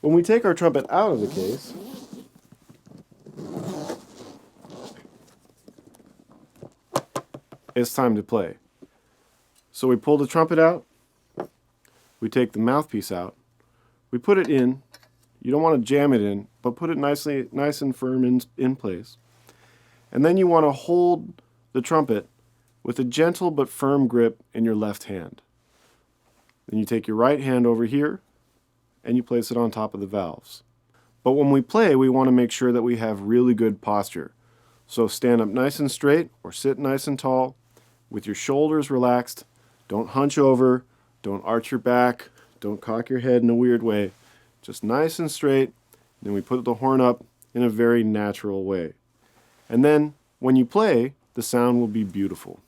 When we take our trumpet out of the case, it's time to play. So we pull the trumpet out, we take the mouthpiece out, we put it in. You don't want to jam it in, but put it nice and firm in place. And then you want to hold the trumpet with a gentle but firm grip in your left hand. Then you take your right hand over here and you place it on top of the valves. But when we play, we want to make sure that we have really good posture. So stand up nice and straight or sit nice and tall with your shoulders relaxed. Don't hunch over, don't arch your back, don't cock your head in a weird way. Just nice and straight. Then we put the horn up in a very natural way. And then when you play, the sound will be beautiful.